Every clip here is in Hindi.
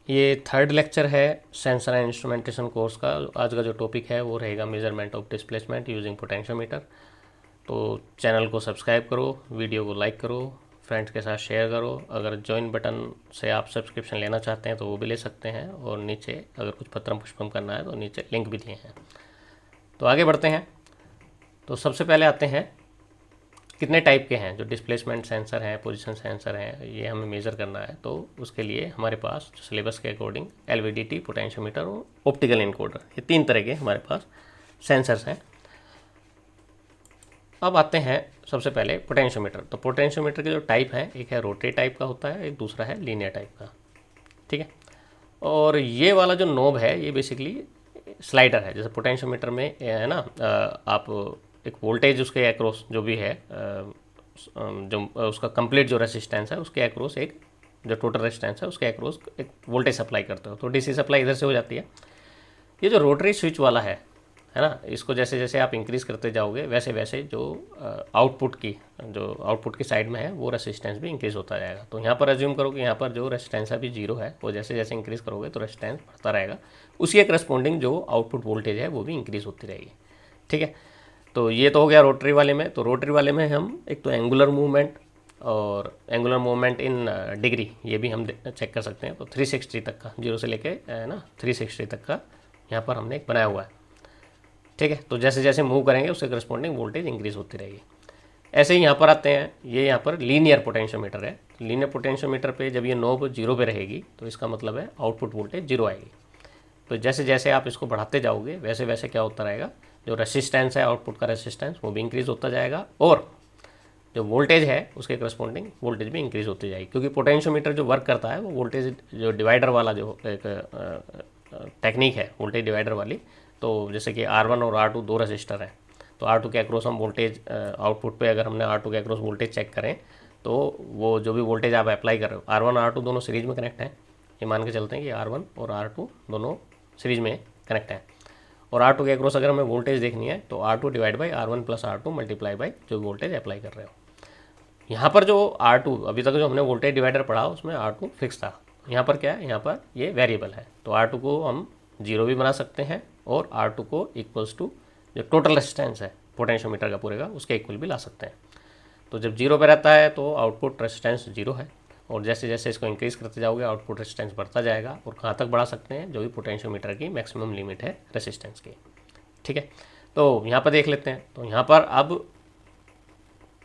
ये थर्ड लेक्चर है सेंसर एंड इंस्ट्रूमेंटेशन कोर्स का। आज का जो टॉपिक है वो रहेगा measurement of displacement using potentiometer. तो चैनल को सब्सक्राइब करो, वीडियो को लाइक करो, फ्रेंड्स के साथ शेयर करो। अगर ज्वाइन बटन से आप सब्सक्रिप्शन लेना चाहते हैं तो वो भी ले सकते हैं, और नीचे अगर कुछ पत्रम पुष्पम करना है तो नीचे लिंक भी दिए हैं। तो आगे बढ़ते हैं। तो सबसे पहले आते हैं कितने टाइप के हैं जो डिस्प्लेसमेंट सेंसर हैं, पोजीशन सेंसर हैं, ये हमें मेज़र करना है। तो उसके लिए हमारे पास सिलेबस के अकॉर्डिंग एलवीडीटी, पोटेंशियोमीटर और ऑप्टिकल इनकोडर, ये 3 तरह के हमारे पास सेंसर्स हैं। अब आते हैं सबसे पहले पोटेंशियोमीटर। तो पोटेंशियोमीटर के जो टाइप हैं, एक है रोटरी टाइप का होता है, एक दूसरा है लीनियर टाइप का। ठीक है। और ये वाला जो नोब है ये बेसिकली स्लाइडर है। जैसे पोटेंशियोमीटर में है ना, आप एक वोल्टेज उसके एक्रॉस जो भी है, जो उसका कंप्लीट जो रेसिस्टेंस है उसके एक्रॉस एक जो टोटल रेसिस्टेंस है उसके एक्रॉस एक वोल्टेज सप्लाई करते हो, तो डीसी सप्लाई इधर से हो जाती है। ये जो रोटरी स्विच वाला है ना, इसको जैसे जैसे आप इंक्रीज़ करते जाओगे वैसे वैसे जो आउटपुट की साइड में है वो रेसिस्टेंस भी इंक्रीज़ होता जाएगा। तो यहाँ पर अज्यूम करो कि यहाँ पर जो रेसिस्टेंस अभी 0 है, वो जैसे जैसे इंक्रीज़ करोगे तो रेसिस्टेंस बढ़ता रहेगा, उसी के करस्पॉन्डिंग जो आउटपुट वोल्टेज है वो भी इंक्रीज़ होती रहेगी। ठीक है। तो ये तो हो गया रोटरी वाले में। तो रोटरी वाले में हम एक तो एंगुलर मूवमेंट और एंगुलर मूवमेंट इन डिग्री ये भी हम चेक कर सकते हैं। तो 360 तक का, 0 से लेके ना 360 तक का यहाँ पर हमने एक बनाया हुआ है। ठीक है। तो जैसे जैसे मूव करेंगे उसके करस्पॉन्डिंग वोल्टेज इंक्रीज होती रहेगी। ऐसे ही यहाँ पर आते हैं, ये यहाँ पर लीनियर पोटेंशियोमीटर है। लीनियर पोटेंशियोमीटर पे जब ये नोब 0 पे रहेगी तो इसका मतलब है आउटपुट वोल्टेज 0 आएगी। तो जैसे जैसे आप इसको बढ़ाते जाओगे वैसे वैसे क्या होता रहेगा, जो रेसिस्टेंस है आउटपुट का रेसिस्टेंस वो भी इंक्रीज़ होता जाएगा, और जो वोल्टेज है उसके करस्पॉन्डिंग वोल्टेज भी इंक्रीज़ होती जाएगी। क्योंकि पोटेंशियोमीटर जो वर्क करता है वो वोल्टेज जो डिवाइडर वाला जो एक टेक्निक है वोल्टेज डिवाइडर वाली। तो जैसे कि R1 और R2 दो रेसिस्टर हैं, तो R2 के अक्रॉस हम वोल्टेज आउटपुट पे अगर हमने R2 के अक्रॉस वोल्टेज चेक करें तो वो जो भी वोल्टेज आप अप्लाई कर रहे हो, R1 और R2 दोनों सीरीज में कनेक्ट हैं। ये मान के चलते हैं कि R1 और R2 दोनों सीरीज में कनेक्ट हैं, और R2 के अक्रॉस अगर हमें वोल्टेज देखनी है तो R2 divide by R1 plus R2 multiply by जो वोल्टेज अप्लाई कर रहे हो। यहाँ पर जो R2 अभी तक जो हमने वोल्टेज डिवाइडर पढ़ा उसमें R2 फिक्स था, यहाँ पर क्या है, यहाँ पर ये वेरिएबल है। तो R2 को हम 0 भी बना सकते हैं और R2 को इक्वल्स टू जो टोटल रेजिस्टेंस है पोटेंशियोमीटर का पूरे का उसके इक्वल भी ला सकते हैं। तो जब 0 पे रहता है तो आउटपुट रेजिस्टेंस 0 है, और जैसे जैसे इसको इंक्रीज़ करते जाओगे आउटपुट रेजिस्टेंस बढ़ता जाएगा, और कहाँ तक बढ़ा सकते हैं, जो भी पोटेंशियोमीटर की मैक्सिमम लिमिट है रेजिस्टेंस की। ठीक है। तो यहाँ पर देख लेते हैं। तो यहाँ पर अब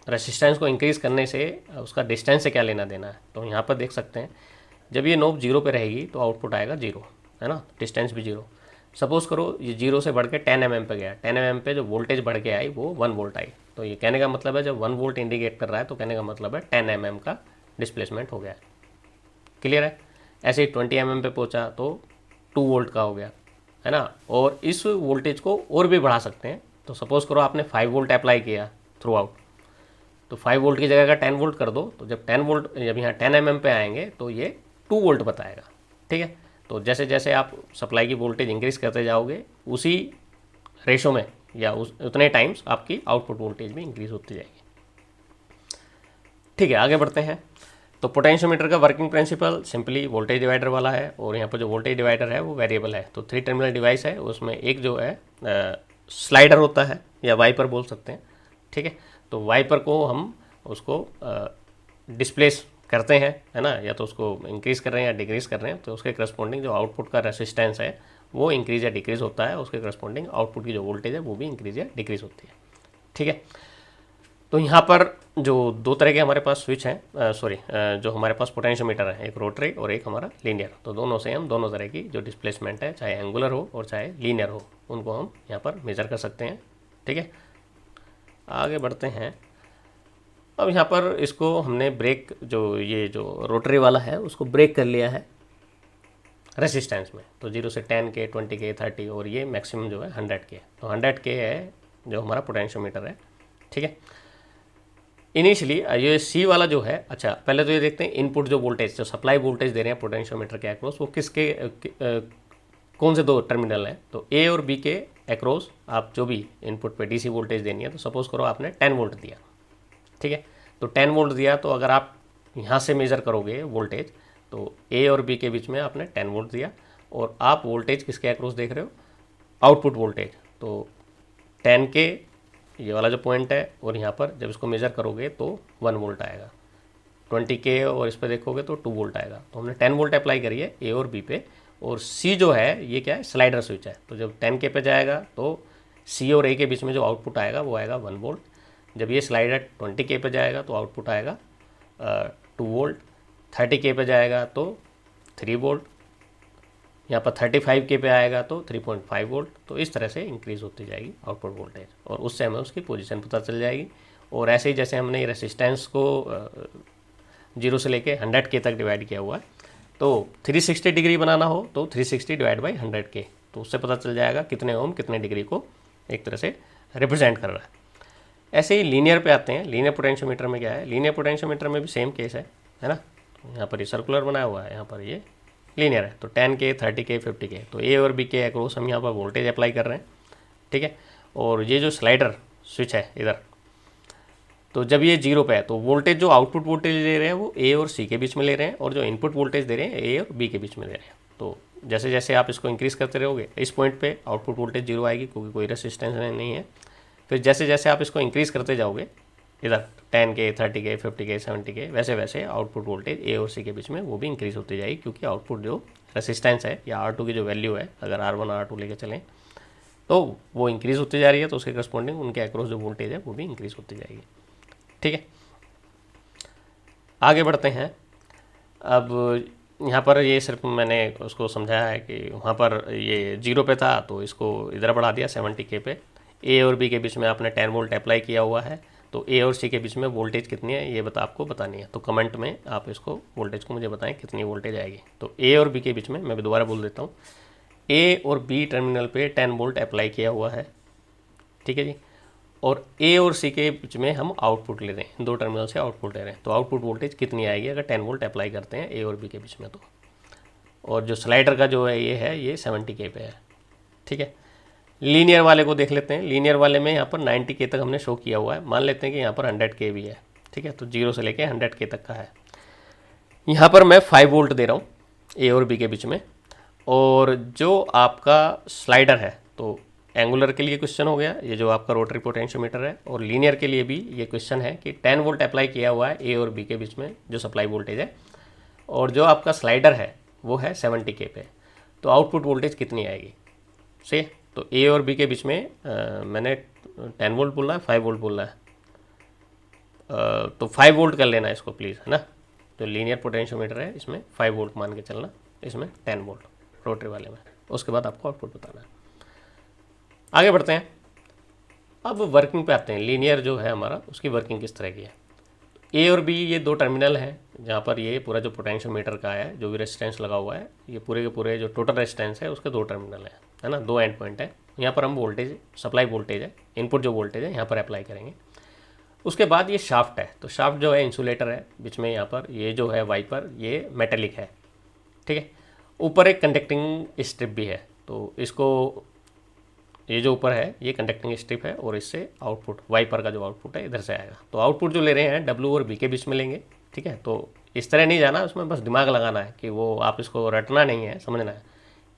रेसिस्टेंस को इंक्रीज़ करने से उसका डिस्टेंस से क्या लेना देना है, तो यहाँ पर देख सकते हैं जब ये नोब 0 पे रहेगी तो आउटपुट आएगा 0, है ना, डिस्टेंस भी 0। सपोज़ करो ये 0 से बढ़ के 10 mm पे गया, 10 mm पे जो वोल्टेज बढ़ के आई वो 1 वोल्ट आई। तो ये कहने का मतलब है जब 1 वोल्ट इंडिकेट कर रहा है तो कहने का मतलब है 10 mm का डिस्प्लेसमेंट हो गया है। क्लियर है। ऐसे ही 20 mm पे पहुँचा तो 2 वोल्ट का हो गया, है ना। और इस वोल्टेज को और भी बढ़ा सकते हैं। तो सपोज़ करो आपने 5 वोल्ट अप्लाई किया थ्रू आउट, तो 5 वोल्ट की जगह का 10 वोल्ट कर दो, तो जब 10 वोल्ट जब यहाँ 10 mm पे आएंगे तो ये 2 वोल्ट बताएगा। ठीक है। तो जैसे जैसे आप सप्लाई की वोल्टेज इंक्रीज़ करते जाओगे उसी रेशो में या उतने टाइम्स आपकी आउटपुट वोल्टेज भी इंक्रीज़ होती जाएगी। ठीक है, आगे बढ़ते हैं। तो पोटेंशियोमीटर का working principle simply voltage divider वाला है, और यहाँ पर जो वोल्टेज डिवाइडर है वो वेरिएबल है। तो 3 टर्मिनल डिवाइस है, उसमें एक जो है स्लाइडर होता है या वाइपर बोल सकते हैं। ठीक है। तो वाइपर को हम उसको डिस्प्लेस करते हैं, है ना, या तो उसको इंक्रीज़ कर रहे हैं या डिक्रीज़ कर रहे हैं, तो उसके करस्पॉन्डिंग जो आउटपुट का रेसिस्टेंस है वो इंक्रीज़ या डिक्रीज़ होता है, उसके करस्पॉन्डिंग आउटपुट की जो वोल्टेज है वो भी इंक्रीज़ या डिक्रीज़ होती है। ठीक है। तो यहाँ पर जो 2 तरह के हमारे पास स्विच हैं, जो हमारे पास पोटेंशियोमीटर है, एक रोटरी और एक हमारा लीनियर। तो दोनों से हम दोनों तरह की जो डिस्प्लेसमेंट है, चाहे एंगुलर हो और चाहे लीनियर हो, उनको हम यहाँ पर मेज़र कर सकते हैं। ठीक है। आगे बढ़ते हैं। अब यहाँ पर इसको हमने ब्रेक ये जो रोटरी वाला है उसको ब्रेक कर लिया है रेसिस्टेंस में। तो 0 से 10 के, 20 के, 30, और ये मैक्सिमम जो है 100 के। तो 100 के है जो हमारा पोटेंशियोमीटर है। ठीक है। इनिशियली ये सी वाला जो है, अच्छा पहले तो ये देखते हैं इनपुट जो वोल्टेज, जो सप्लाई वोल्टेज दे रहे हैं पोटेंशियोमीटर के अक्रॉस, वो किसके कौन से 2 टर्मिनल हैं। तो ए और बी के अक्रॉस आप जो भी इनपुट पे डीसी वोल्टेज देनी है, तो सपोज़ करो आपने 10 वोल्ट दिया। ठीक है। तो 10 वोल्ट दिया, तो अगर आप यहाँ से मेज़र करोगे वोल्टेज तो ए और बी के बीच में आपने 10 वोल्ट दिया, और आप वोल्टेज किसके अक्रॉस देख रहे हो, आउटपुट वोल्टेज। तो 10 के ये वाला जो पॉइंट है, और यहाँ पर जब इसको मेज़र करोगे तो 1 वोल्ट आएगा, 20 के और इस पर देखोगे तो 2 वोल्ट आएगा। तो हमने 10 वोल्ट अप्लाई करी है ए और बी पे, और सी जो है ये क्या है, स्लाइडर स्विच है। तो जब 10 के पे जाएगा तो सी और ए के बीच में जो आउटपुट आएगा वो आएगा 1 वोल्ट। जब ये स्लाइडर 20 के पे जाएगा तो आउटपुट आएगा 2 वोल्ट। 30 के पे जाएगा तो 3 वोल्ट। यहाँ पर 35 के पे आएगा तो 3.5 वोल्ट। तो इस तरह से इंक्रीज़ होती जाएगी आउटपुट वोल्टेज, और उससे हमें उसकी पोजीशन पता चल जाएगी। और ऐसे ही जैसे हमने रेसिस्टेंस को 0 से लेके 100 के तक डिवाइड किया हुआ है, तो 360 डिग्री बनाना हो तो 360 डिवाइड बाई 100 के, तो उससे पता चल जाएगा कितने ओम कितने डिग्री को एक तरह से रिप्रेजेंट कर रहा है। ऐसे ही लीनियर पे आते हैं। लीनियर पोटेंशियोमीटर में क्या है, लीनियर पोटेंशियोमीटर में भी सेम केस है ना। तो यहाँ पर ये सर्कुलर बनाया हुआ है, यहाँ पर ये लीनियर है। तो 10 के, 30 के, 50 के, तो ए और बी के अक्रॉस हम यहाँ पर वोल्टेज अप्लाई कर रहे हैं, ठीक है। और ये जो स्लाइडर स्विच है इधर, तो जब ये 0 पे है तो वोल्टेज जो आउटपुट वोल्टेज ले रहे हैं वो ए और सी के बीच में ले रहे हैं, और जो इनपुट वोल्टेज दे रहे हैं ए और बी के बीच में ले रहे हैं। तो जैसे जैसे आप इसको इंक्रीज़ करते रहोगे, इस पॉइंट पे आउटपुट वोल्टेज 0 आएगी क्योंकि कोई रेसिस्टेंस नहीं है। फिर जैसे जैसे आप इसको इंक्रीज़ करते जाओगे इधर 10 के, 30 के, 50 के, 70 के, वैसे वैसे आउटपुट वोल्टेज ए और सी के बीच में वो भी इंक्रीज़ होती जाएगी, क्योंकि आउटपुट जो रेसिस्टेंस है या R2 की जो वैल्यू है, अगर R1 R2 लेके चलें तो वो इंक्रीज़ होती जा रही है, तो उसके करस्पॉन्डिंग उनके अक्रॉस जो वोल्टेज है वो भी इंक्रीज़ होती जाएगी, ठीक है। आगे बढ़ते हैं। अब यहाँ पर ये सिर्फ मैंने उसको समझाया है कि वहाँ पर ये 0 पे था तो इसको इधर बढ़ा दिया 70 के पे। ए और बी के बीच में आपने 10 वोल्ट अप्लाई किया हुआ है, तो ए और सी के बीच में वोल्टेज कितनी है ये आपको बतानी है। तो कमेंट में आप इसको वोल्टेज को मुझे बताएं कितनी वोल्टेज आएगी। तो ए और बी के बीच में मैं दोबारा बोल देता हूँ, ए और बी टर्मिनल पे 10 वोल्ट अप्लाई किया हुआ है, ठीक है जी। और ए और सी के बीच में हम आउटपुट ले रहे हैं, 2 टर्मिनल से आउटपुट ले रहे हैं, तो आउटपुट वोल्टेज कितनी आएगी अगर 10 वोल्ट अप्लाई करते हैं ए और बी के बीच में। तो और जो स्लाइडर का जो है ये 70 के पे है, ठीक है। लीनियर वाले को देख लेते हैं। लीनियर वाले में यहाँ पर 90 के तक हमने शो किया हुआ है। मान लेते हैं कि यहाँ पर 100 के भी है, ठीक है। तो 0 से लेके 100 के तक का है। यहाँ पर मैं 5 वोल्ट दे रहा हूँ ए और बी के बीच में। और जो आपका स्लाइडर है, तो एंगुलर के लिए क्वेश्चन हो गया, ये जो आपका रोटरी पोटेंशियोमीटर है। और लीनियर के लिए भी ये क्वेश्चन है कि 10 वोल्ट अप्लाई किया हुआ है ए और बी के बीच में जो सप्लाई वोल्टेज है, और जो आपका स्लाइडर है वो है 70 के पे, तो आउटपुट वोल्टेज कितनी आएगी से। तो ए और बी के बीच में मैंने 10 वोल्ट बोला है, 5 वोल्ट बोला है, तो 5 वोल्ट कर लेना इसको प्लीज़, है ना। जो लीनियर पोटेंशियोमीटर है इसमें 5 वोल्ट मान के चलना, इसमें 10 वोल्ट रोटरी वाले में। उसके बाद आपको आउटपुट बताना है। आगे बढ़ते हैं। अब वर्किंग पे आते हैं। लीनियर जो है हमारा, उसकी वर्किंग किस तरह की है। ए और बी ये 2 टर्मिनल हैं, जहाँ पर ये पूरा जो पोटेंशियोमीटर का है, जो भी रेजिस्टेंस लगा हुआ है, ये पूरे के पूरे जो टोटल रेजिस्टेंस है उसके 2 टर्मिनल है ना, 2 एंड पॉइंट है। यहाँ पर हम वोल्टेज, सप्लाई वोल्टेज है, इनपुट जो वोल्टेज है यहाँ पर अप्लाई करेंगे। उसके बाद ये शाफ्ट है, तो शाफ्ट जो है इंसुलेटर है बीच में, यहाँ पर ये जो है वाइपर ये मेटेलिक है, ठीक है। ऊपर एक कंडक्टिंग स्ट्रिप भी है, तो इसको, ये जो ऊपर है ये कंडक्टिंग स्ट्रिप है, और इससे आउटपुट, वाइपर का जो आउटपुट है इधर से आएगा। तो आउटपुट जो ले रहे हैं डब्ल्यू और बी के बीच में लेंगे, ठीक है। तो इस तरह नहीं जाना, उसमें बस दिमाग लगाना है कि वो आप इसको रटना नहीं है, समझना है।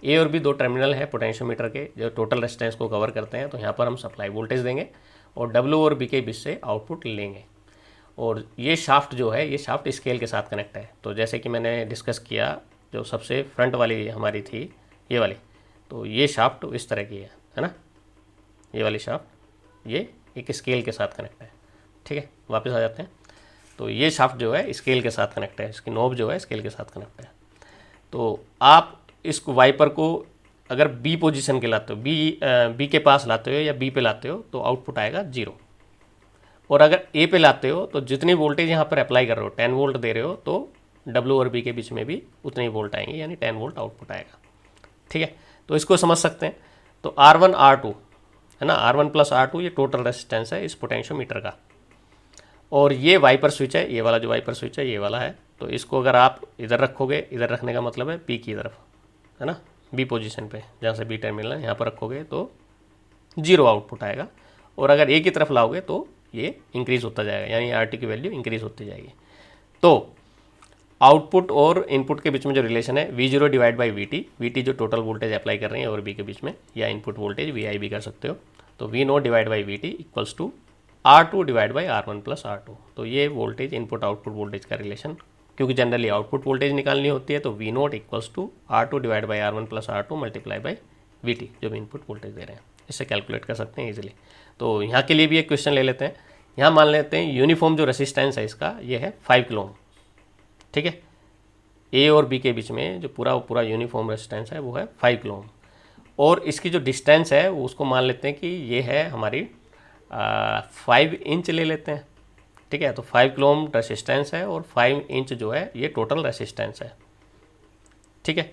ए और बी 2 टर्मिनल है पोटेंशियोमीटर के जो टोटल रेजिस्टेंस को कवर करते हैं, तो यहाँ पर हम सप्लाई वोल्टेज देंगे और डब्ल्यू और बी के बीच से आउटपुट लेंगे। और ये शाफ्ट जो है, ये शाफ्ट स्केल के साथ कनेक्ट है। तो जैसे कि मैंने डिस्कस किया, जो सबसे फ्रंट वाली हमारी थी ये वाली, तो ये शाफ्ट इस तरह की है ना, ये वाली शाफ्ट ये एक स्केल के साथ कनेक्ट है, ठीक है। वापस आ जाते हैं। तो ये शाफ्ट जो है स्केल के साथ कनेक्ट है, इसकी नोब जो है स्केल के साथ कनेक्ट है। तो आप इसको वाइपर को अगर बी पोजीशन के लाते हो, बी के पास लाते हो या बी पे लाते हो, तो आउटपुट आएगा 0। और अगर ए पे लाते हो तो जितनी वोल्टेज यहाँ पर अप्लाई कर रहे हो, 10 वोल्ट दे रहे हो, तो डब्ल्यू और बी के बीच में भी उतनी वोल्ट आएंगे, यानी 10 वोल्ट आउटपुट आएगा, ठीक है। तो इसको समझ सकते हैं। तो R1 R2 है ना, R1 प्लस R2 ये टोटल रेजिस्टेंस है इस पोटेंशियोमीटर का। और ये वाइपर स्विच है, ये वाला जो वाइपर स्विच है ये वाला है। तो इसको अगर आप इधर रखोगे, इधर रखने का मतलब है पी की तरफ, है ना, बी पोजीशन पे, जहाँ से बी टर्मिनल है यहाँ पर रखोगे तो 0 आउटपुट आएगा। और अगर ए की तरफ लाओगे तो ये इंक्रीज़ होता जाएगा, यानी आर टी की वैल्यू इंक्रीज़ होती जाएगी। तो आउटपुट और इनपुट के बीच में जो रिलेशन है V0 divide by V T जो टोटल वोल्टेज अप्लाई कर रहे हैं और बी के बीच में, या इनपुट वोल्टेज VI भी कर सकते हो, तो V0 divide by V T equals to R2 divide by R1 plus R2। तो ये वोल्टेज इनपुट आउटपुट वोल्टेज का रिलेशन, क्योंकि जनरली आउटपुट वोल्टेज निकालनी होती है, तो V0 equals to R2 divide by R1 plus R2 multiply by VT जो भी इनपुट वोल्टेज दे रहे हैं। इससे कैलकुलेट कर सकते हैं इजीली। तो यहाँ के लिए भी एक क्वेश्चन ले लेते हैं। यहाँ मान लेते हैं यूनिफॉर्म जो रेसिस्टेंस है इसका ये है 5 किलो ओम, ठीक है। ए और बी के बीच में जो पूरा यूनिफॉर्म रेसिस्टेंस है वो है 5 किलो ओम, और इसकी जो डिस्टेंस है वो उसको मान लेते हैं कि ये है हमारी 5 इंच ले लेते हैं, ठीक है। तो 5 किलो ओम रेसिस्टेंस है और 5 इंच जो है ये टोटल रेसिस्टेंस है, ठीक है।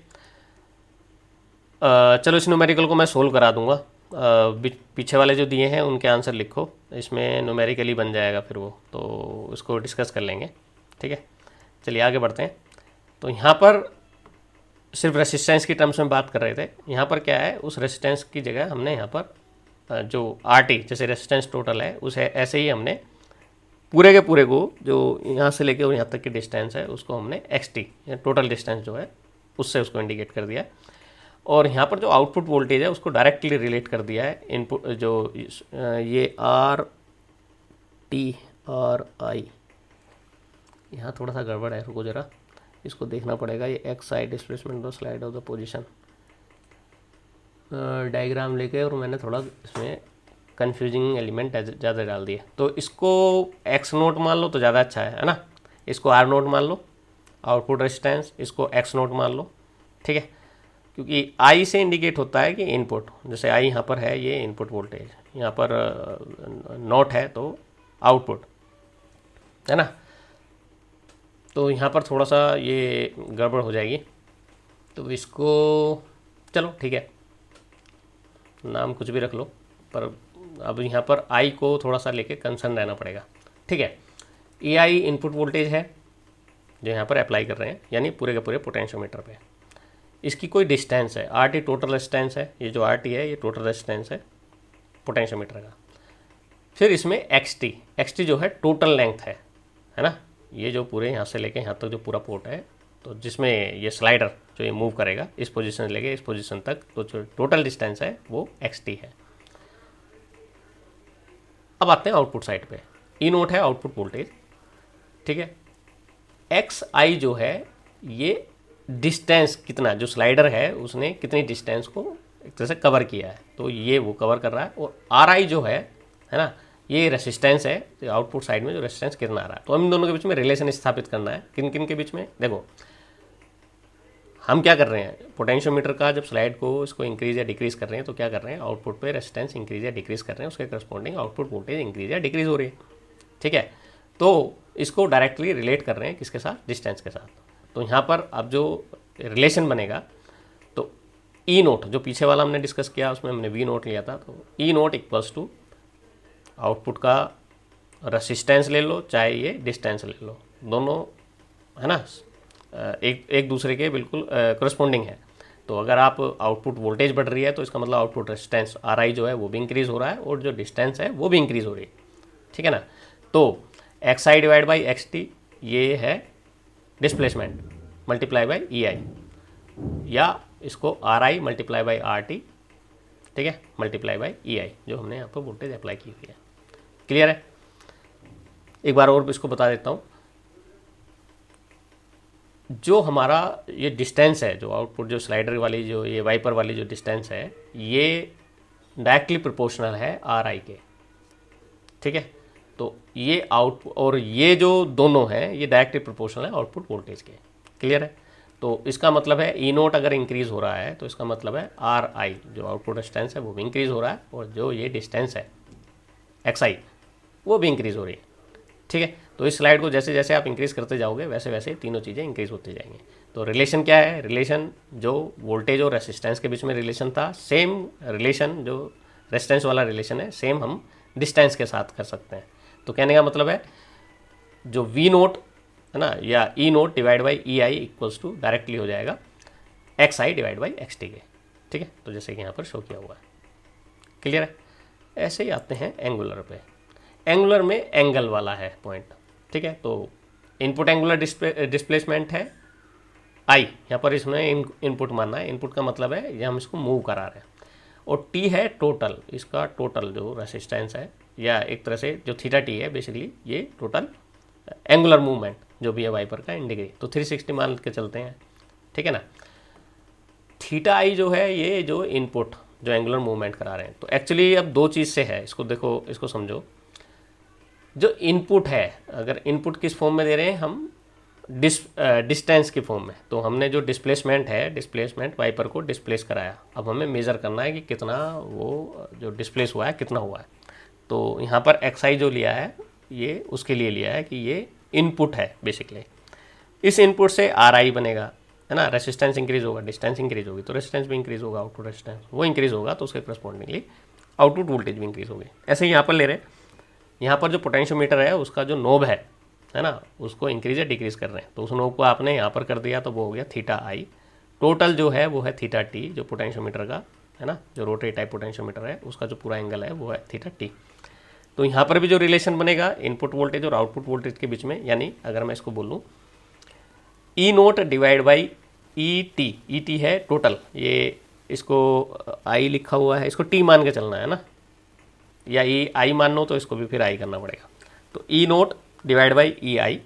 चलो इस न्यूमेरिकल को मैं सोल्व करा दूंगा। पीछे वाले जो दिए हैं उनके आंसर लिखो, इसमें न्यूमेरिकली बन जाएगा फिर वो, तो इसको डिस्कस कर लेंगे, ठीक है। चलिए आगे बढ़ते हैं। तो यहाँ पर सिर्फ रेसिस्टेंस की टर्म्स में बात कर रहे थे। यहाँ पर क्या है, उस रेसिस्टेंस की जगह हमने यहाँ पर जो RT जैसे रेसिस्टेंस टोटल है उसे ऐसे ही हमने पूरे के पूरे को जो यहाँ से लेके और यहाँ तक की डिस्टेंस है उसको हमने XT टोटल डिस्टेंस जो है उससे उसको इंडिकेट कर दिया। और यहाँ पर जो आउटपुट वोल्टेज है उसको डायरेक्टली रिलेट कर दिया है इनपुट जो ये RI, यहाँ थोड़ा सा गड़बड़ है, रुको जरा इसको देखना पड़ेगा। ये XI डिस्प्लेसमेंट और slide of the position diagram लेके, और मैंने थोड़ा इसमें कंफ्यूजिंग एलिमेंट ज़्यादा डाल दिए, तो इसको X नोट मान लो तो ज़्यादा अच्छा है ना। इसको R नोट मान लो आउटपुट रेजिस्टेंस, इसको X नोट मान लो, ठीक है। क्योंकि I से इंडिकेट होता है कि इनपुट, जैसे I यहाँ पर है ये इनपुट वोल्टेज, यहाँ पर नोट है तो आउटपुट है ना। तो यहाँ पर थोड़ा सा ये गड़बड़ हो जाएगी, तो इसको चलो ठीक है नाम कुछ भी रख लो, पर अब यहाँ पर I को थोड़ा सा लेके कंसर्न रहना पड़ेगा, ठीक है। EI इनपुट वोल्टेज है जो यहाँ पर अप्लाई कर रहे हैं, यानी पूरे के पूरे पोटेंशियोमीटर पे। इसकी कोई डिस्टेंस है, RT टोटल रेजिस्टेंस है, ये जो RT है ये टोटल रेजिस्टेंस है पोटेंशियोमीटर का। फिर इसमें XT जो है टोटल लेंथ है ना। ये जो पूरे यहाँ से लेके यहाँ तक जो पूरा पोर्ट है, तो जिसमें ये स्लाइडर जो ये मूव करेगा इस पोजीशन से लेके इस पोजीशन तक, तो जो टोटल डिस्टेंस है वो XT है। अब आते हैं आउटपुट साइड पे। ई नोट है आउटपुट वोल्टेज, ठीक है। XI जो है ये डिस्टेंस कितना, जो स्लाइडर है उसने कितनी डिस्टेंस को एक तरह से कवर किया है, तो ये वो कवर कर रहा है। और RI जो है ना, ये रेसिस्टेंस है, तो आउटपुट साइड में जो रेसिस्टेंस कितना आ रहा है। तो हम दोनों के बीच में रिलेशन स्थापित करना है। किन किन के बीच में, देखो हम क्या कर रहे हैं, पोटेंशियोमीटर का जब स्लाइड को इसको इंक्रीज या डिक्रीज कर रहे हैं तो क्या कर रहे हैं, आउटपुट पे रेजिस्टेंस इंक्रीज या डिक्रीज कर रहे हैं, उसके करस्पॉन्डिंग आउटपुट वोल्टेज इंक्रीज या डिक्रीज हो रही है, ठीक है। तो इसको डायरेक्टली रिलेट कर रहे हैं किसके साथ, डिस्टेंस के साथ। तो यहाँ पर अब जो रिलेशन बनेगा, तो ई नोट जो पीछे वाला हमने डिस्कस किया उसमें हमने वी नोट लिया था, तो E note equals two output का रेसिस्टेंस ले लो चाहे ये डिस्टेंस ले लो, दोनों है ना एक दूसरे के बिल्कुल करस्पॉन्डिंग है। तो अगर आप आउटपुट वोल्टेज बढ़ रही है तो इसका मतलब आउटपुट रेजिस्टेंस RI जो है वो भी इंक्रीज हो रहा है और जो डिस्टेंस है वो भी इंक्रीज हो रही है, ठीक है ना। तो XI डिवाइड बाई XT ये है डिस्प्लेसमेंट मल्टीप्लाई बाई EI, या इसको RI मल्टीप्लाई बाई RT, ठीक है, मल्टीप्लाई बाई EI जो हमने यहाँ पर वोल्टेज अप्लाई की हुई है। क्लियर है। एक बार और इसको बता देता हूँ। जो हमारा ये डिस्टेंस है, जो आउटपुट जो स्लाइडर वाली जो ये वाइपर वाली जो डिस्टेंस है, ये डायरेक्टली प्रोपोर्शनल है RI के, ठीक है। तो ये आउटपुट और ये जो दोनों हैं ये डायरेक्टली प्रोपोर्शनल है आउटपुट वोल्टेज के। क्लियर है। तो इसका मतलब है ई नोट अगर इंक्रीज हो रहा है तो इसका मतलब है RI जो आउटपुट डिस्टेंस है वो भी इंक्रीज हो रहा है, और जो ये डिस्टेंस है XI वो भी इंक्रीज हो रही है, ठीक है। तो इस स्लाइड को जैसे जैसे आप इंक्रीज करते जाओगे वैसे वैसे तीनों चीज़ें इंक्रीज होती जाएंगी। तो रिलेशन क्या है, रिलेशन जो वोल्टेज और रेसिस्टेंस के बीच में रिलेशन था, सेम रिलेशन जो रेसिस्टेंस वाला रिलेशन है सेम हम डिस्टेंस के साथ कर सकते हैं। तो कहने का मतलब है जो वी नोट है ना या E naught divide by EI equals to directly हो जाएगा XI डिवाइड बाई XT के, ठीक है। तो जैसे कि यहाँ पर शो किया हुआ है। क्लियर है। ऐसे ही आते हैं एंगुलर पे। एंगुलर में एंगल वाला है पॉइंट, ठीक है। तो इनपुट एंगुलर डिस्प्लेसमेंट है आई, यहाँ पर इसमें इनपुट मानना है, इनपुट का मतलब है ये हम इसको मूव करा रहे हैं। और टी है टोटल, इसका टोटल जो रेसिस्टेंस है, या एक तरह से जो थीटा टी है बेसिकली ये टोटल एंगुलर मूवमेंट जो भी है वाइपर का इन डिग्री, तो 360 मान के चलते हैं, ठीक है ना। थीटा आई जो है ये जो इनपुट जो एंगुलर मूवमेंट करा रहे हैं, तो एक्चुअली अब दो चीज़ से है, इसको देखो, इसको समझो। जो इनपुट है, अगर इनपुट किस फॉर्म में दे रहे हैं हम, डिस्टेंस की फॉर्म में, तो हमने जो डिस्प्लेसमेंट है, डिस्प्लेसमेंट वाइपर को डिस्प्लेस कराया, अब हमें मेज़र करना है कि कितना वो जो डिस्प्लेस हुआ है कितना हुआ है। तो यहाँ पर एक्स जो लिया है ये उसके लिए लिया है कि ये इनपुट है बेसिकली। इस इनपुट से आर आई बनेगा, है ना, रेसिस्टेंस इंक्रीज होगा, डिस्टेंस इंक्रीज होगी तो रेसिस्टेंस भी इंक्रीज होगा, आउटपुट रेसिस्टेंस वो इंक्रीज होगा तो उसके करस्पॉन्डिंगली आउटपुट वोल्टेज भी इंक्रीज होगी। ऐसे ही यहाँ पर ले रहे हैं, यहाँ पर जो पोटेंशियोमीटर है उसका जो नोब है ना, उसको इंक्रीज या डिक्रीज कर रहे हैं, तो उस नोब को आपने यहाँ पर कर दिया तो वो हो गया थीटा आई। टोटल जो है वो है थीटा टी, जो पोटेंशियोमीटर का है ना, जो रोटरी टाइप पोटेंशियोमीटर है उसका जो पूरा एंगल है वो है थीटा टी। तो यहाँ पर भी जो रिलेशन बनेगा इनपुट वोल्टेज और आउटपुट वोल्टेज के बीच में, यानी अगर मैं इसको बोलूँ E naught divide by E T है टोटल, ये इसको आई लिखा हुआ है, इसको टी मान के चलना है ना, या ई आई मान लो तो इसको भी फिर आई करना पड़ेगा। तो E naught divide by E I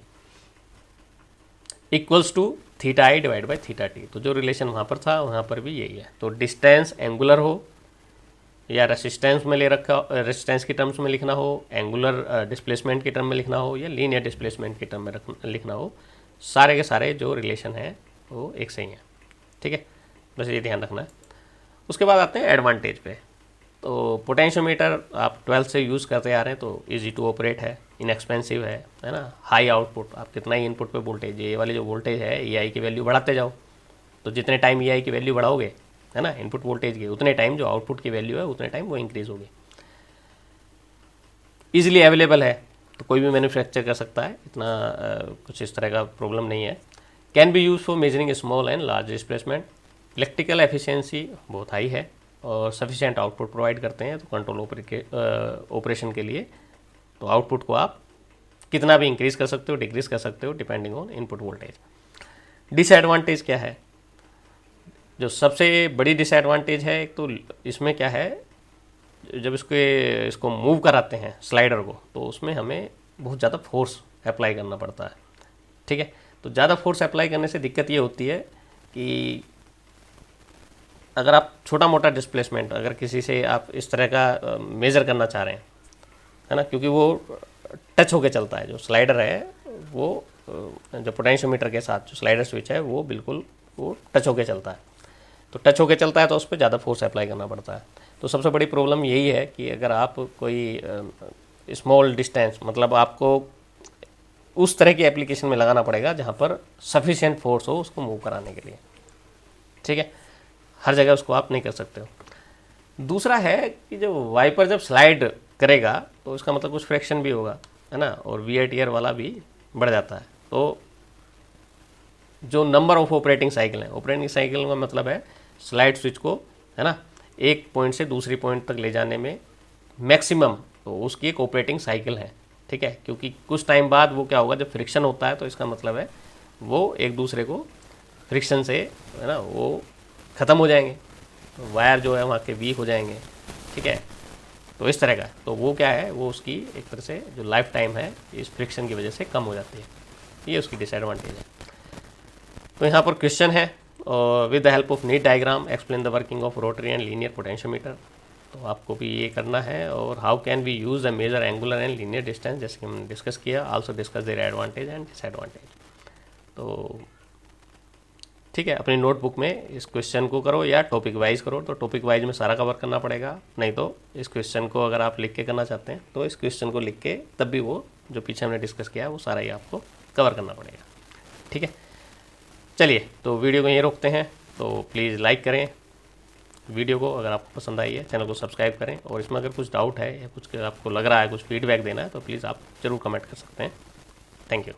equals to theta I divide by theta T. तो जो रिलेशन वहाँ पर था वहाँ पर भी यही है। तो डिस्टेंस एंगुलर हो या रेसिस्टेंस में ले रखा, रेसिस्टेंस की टर्म्स में लिखना हो, एंगुलर डिस्प्लेसमेंट की टर्म में लिखना हो, या लीनियर डिस्प्लेसमेंट की टर्म में लिखना हो, सारे के सारे जो रिलेशन है वो एक से ही है, ठीक है, बस ये ध्यान रखना है। उसके बाद आते हैं एडवांटेज पे। तो पोटेंशियोमीटर आप 12th से यूज़ करते आ रहे हैं तो इजी टू ऑपरेट है, इनएक्सपेंसिव है ना, हाई आउटपुट, आप कितना ही इनपुट पे वोल्टेज, ये वाली जो वोल्टेज है ई आई की वैल्यू बढ़ाते जाओ, तो जितने टाइम ई आई की वैल्यू बढ़ाओगे है ना इनपुट वोल्टेज की, उतने टाइम जो आउटपुट की वैल्यू है उतने टाइम वो इंक्रीज होगी। ईजिली अवेलेबल है, तो कोई भी मैन्युफैक्चर कर सकता है, इतना कुछ इस तरह का प्रॉब्लम नहीं है। Can be use for measuring small and large displacement. Electrical efficiency बहुत हाई है और सफिशिएंट आउटपुट प्रोवाइड करते हैं, तो कंट्रोल ऑपरेशन के लिए तो आउटपुट को आप कितना भी इंक्रीज कर सकते हो, डिक्रीज कर सकते हो depending on input voltage. Disadvantage क्या है, जो सबसे बड़ी डिसएडवांटेज है एक तो इसमें क्या है, जब इसको मूव कराते हैं स्लाइडर को, तो उसमें हमें बहुत ज़्यादा फोर्स अप्लाई करना पड़ता है, ठीक है। तो ज़्यादा फोर्स अप्लाई करने से दिक्कत ये होती है कि अगर आप छोटा मोटा डिस्प्लेसमेंट अगर किसी से आप इस तरह का मेज़र करना चाह रहे हैं, है ना, क्योंकि वो टच होके चलता है, जो स्लाइडर है वो जो पोटेंशियोमीटर के साथ जो स्लाइडर स्विच है वो बिल्कुल वो टच होके चलता है, तो टच होके चलता है तो उस पर ज़्यादा फोर्स अप्लाई करना पड़ता है। तो सबसे बड़ी प्रॉब्लम यही है कि अगर आप कोई स्मॉल डिस्टेंस, मतलब आपको उस तरह की एप्लीकेशन में लगाना पड़ेगा जहाँ पर सफिशिएंट फोर्स हो उसको मूव कराने के लिए, ठीक है, हर जगह उसको आप नहीं कर सकते हो। दूसरा है कि जो वाइपर जब स्लाइड करेगा तो उसका मतलब कुछ फ्रैक्शन भी होगा, है ना, और वी टी आर वाला भी बढ़ जाता है। तो जो नंबर ऑफ ऑपरेटिंग साइकिल है, ऑपरेटिंग साइकिल का मतलब है स्लाइड स्विच को, है ना, एक पॉइंट से दूसरी पॉइंट तक ले जाने में मैक्सिमम, तो उसकी एक ऑपरेटिंग साइकिल है, ठीक है, क्योंकि कुछ टाइम बाद वो क्या होगा, जब फ्रिक्शन होता है तो इसका मतलब है वो एक दूसरे को फ्रिक्शन से, है ना, वो ख़त्म हो जाएंगे, तो वायर जो है वहाँ के वीक हो जाएंगे, ठीक है। तो इस तरह का, तो वो क्या है, वो उसकी एक तरह से जो लाइफ टाइम है इस फ्रिक्शन की वजह से कम हो जाती है, ये उसकी डिसएडवांटेज है। तो यहाँ पर क्वेश्चन है, with the help of neat diagram explain the working of rotary and linear potentiometer. तो आपको भी ये करना है, और how can we use the measure angular and linear distance, जैसे कि हमने डिस्कस किया, also discuss their advantage and disadvantage. तो ठीक है, अपनी नोटबुक में इस क्वेश्चन को करो या टॉपिक वाइज करो, तो टॉपिक वाइज में सारा कवर करना पड़ेगा, नहीं तो इस क्वेश्चन को अगर आप लिख के करना चाहते हैं तो इस क्वेश्चन को लिख के तब भी वो जो पीछे हमने डिस्कस किया है वो सारा ही आपको कवर करना पड़ेगा, ठीक है। चलिए, तो वीडियो को यहीं रोकते हैं, तो प्लीज़ लाइक करें वीडियो को अगर आपको पसंद आई है, चैनल को सब्सक्राइब करें, और इसमें अगर कुछ डाउट है या कुछ आपको लग रहा है, कुछ फीडबैक देना है, तो प्लीज़ आप ज़रूर कमेंट कर सकते हैं। Thank you.